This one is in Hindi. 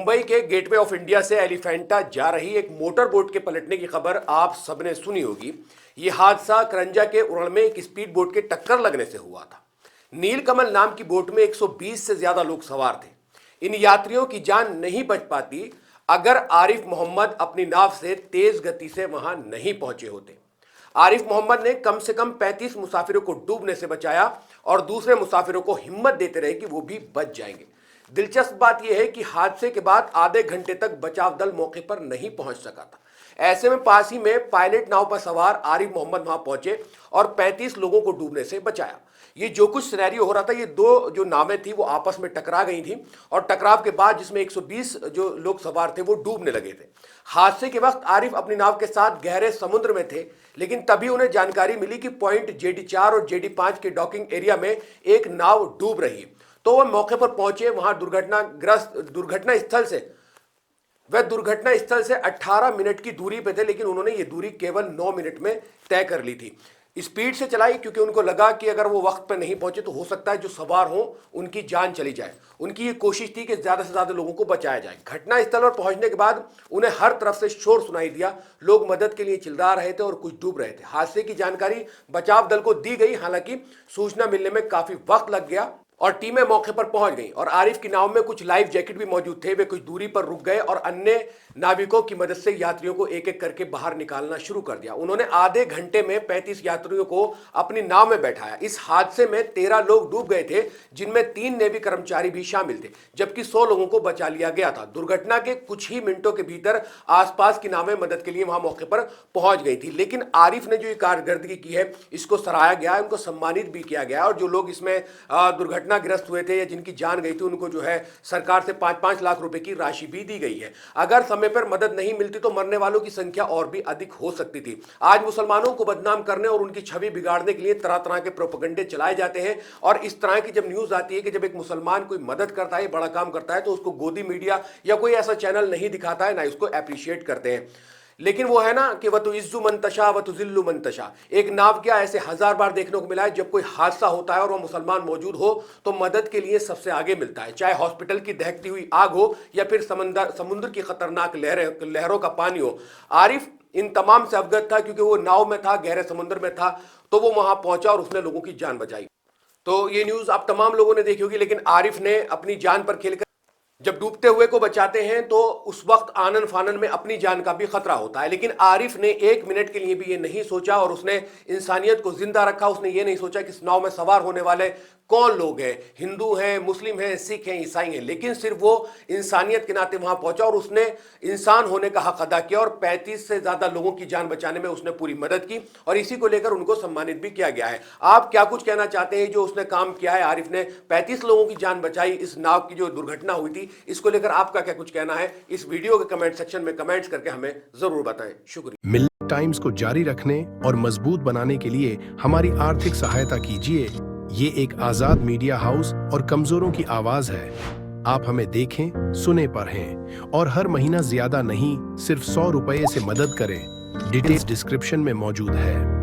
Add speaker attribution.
Speaker 1: मुंबई के गेटवे ऑफ इंडिया से एलिफेंटा जा रही एक मोटर बोट के पलटने की खबर आप सबने सुनी होगी। ये हादसा करंजा के उरण में एक स्पीड बोट के टक्कर लगने से हुआ था। नीलकमल नाम की बोट में 120 से ज्यादा लोग सवार थे। इन यात्रियों की जान नहीं बच पाती अगर आरिफ मोहम्मद अपनी नाव से तेज गति से वहां नहीं पहुंचे होते। आरिफ मोहम्मद ने कम से कम 35 मुसाफिरों को डूबने से बचाया और दूसरे मुसाफिरों को हिम्मत देते रहे कि वो भी बच जाएंगे। दिलचस्प बात यह है कि हादसे के बाद आधे घंटे तक बचाव दल मौके पर नहीं पहुंच सका था। ऐसे में पास ही में पायलट नाव पर सवार आरिफ मोहम्मद वहां पहुंचे और 35 लोगों को डूबने से बचाया। ये जो कुछ सिनेरियो हो रहा था, ये दो जो नावें थी वो आपस में टकरा गई थी और टकराव के बाद जिसमें 120 जो लोग सवार थे वो डूबने लगे थे। हादसे के वक्त आरिफ अपनी नाव के साथ गहरे समुद्र में थे, लेकिन तभी उन्हें जानकारी मिली कि पॉइंट JD4 और JD5 के डॉकिंग एरिया में एक नाव डूब रही है। तो वह मौके पर पहुंचे। वहां दुर्घटना स्थल से 18 मिनट की दूरी पे थे, लेकिन उन्होंने ये दूरी केवल 9 मिनट में तय कर ली थी। स्पीड से चलाई क्योंकि उनको लगा कि अगर वो वक्त पर नहीं पहुंचे तो हो सकता है जो सवार हों उनकी जान चली जाए। उनकी ये कोशिश थी कि ज्यादा से ज्यादा लोगों को बचाया जाए। घटना स्थल पर पहुंचने के बाद उन्हें हर तरफ से शोर सुनाई दिया। लोग मदद के लिए चिल्ला रहे थे और कुछ डूब रहे थे। हादसे की जानकारी बचाव दल को दी गई, हालांकि सूचना मिलने में काफी वक्त लग गया और टीमें मौके पर पहुंच गईं और आरिफ की नाव में कुछ लाइफ जैकेट भी मौजूद थे। वे कुछ दूरी पर रुक गए और अन्य नाविकों की मदद से यात्रियों को एक एक करके बाहर निकालना शुरू कर दिया। उन्होंने आधे घंटे में 35 यात्रियों को अपनी नाव में बैठाया। इस हादसे में 13 लोग डूब गए थे, जिनमें 3 नेवी कर्मचारी भी शामिल थे, जबकि 100 लोगों को बचा लिया गया था। दुर्घटना के कुछ ही मिनटों के भीतर आसपास की नावें मदद के लिए वहां मौके पर पहुंच गई थी। लेकिन आरिफ ने जो ये कारकर्दगी की है, इसको सराहा गया है, उनको सम्मानित भी किया गया। और जो लोग इसमें दुर्घटनाग्रस्त हुए थे या जिनकी जान गई थी, उनको जो है सरकार से 5-5 लाख रुपए की राशि भी दी गई है। अगर समय पर मदद नहीं मिलती तो मरने वालों की संख्या और भी अधिक हो सकती थी। आज मुसलमानों को बदनाम करने और उनकी छवि बिगाड़ने के लिए तरह तरह के प्रोपेगेंडे चलाए जाते हैं। और इस तरह की जब न्यूज आती है कि जब एक मुसलमान कोई मदद करता है, बड़ा काम करता है, तो उसको गोदी मीडिया या कोई ऐसा चैनल नहीं दिखाता है, ना उसको अप्रिशिएट करते हैं। लेकिन वो है ना कि वह तो इज्जु मंतशा व तो जिल्लु मंतशा। एक नाव क्या ऐसे 1000 बार देखने को मिला है, जब कोई हादसा होता है और वह मुसलमान मौजूद हो तो मदद के लिए सबसे आगे मिलता है, चाहे हॉस्पिटल की दहकती हुई आग हो या फिर समुद्र की खतरनाक लहरों का पानी हो। आरिफ इन तमाम से अवगत था क्योंकि वो नाव में था, गहरे समुद्र में था, तो वो वहां पहुंचा और उसने लोगों की जान बचाई। तो ये न्यूज आप तमाम लोगों ने देखी होगी। लेकिन आरिफ ने अपनी जान पर खेलकर जब डूबते हुए को बचाते हैं तो उस वक्त आनन फानन में अपनी जान का भी खतरा होता है। लेकिन आरिफ ने 1 मिनट के लिए भी ये नहीं सोचा और उसने इंसानियत को जिंदा रखा। उसने ये नहीं सोचा कि इस नाव में सवार होने वाले कौन लोग हैं, हिंदू हैं, मुस्लिम हैं, सिख हैं, ईसाई हैं, लेकिन सिर्फ वो इंसानियत के नाते वहां पहुंचा और उसने इंसान होने का हक अदा किया और 35 से ज्यादा लोगों की जान बचाने में उसने पूरी मदद की और इसी को लेकर उनको सम्मानित भी किया गया है। आप क्या कुछ कहना चाहते हैं जो उसने काम किया है? आरिफ ने 35 लोगों की जान बचाई। इस नाव की जो दुर्घटना हुई थी, इसको लेकर आपका क्या कुछ कहना है? इस वीडियो के कमेंट सेक्शन में कमेंट्स करके हमें जरूर बताएं। शुक्रिया।
Speaker 2: मिल्क टाइम्स को जारी रखने और मजबूत बनाने के लिए हमारी आर्थिक सहायता कीजिए। ये एक आजाद मीडिया हाउस और कमजोरों की आवाज है। आप हमें देखें, सुने, पढ़ें और हर महीना ज्यादा नहीं, सिर्फ 100 रुपए से मदद करें। डिटेल्स डिस्क्रिप्शन में मौजूद है।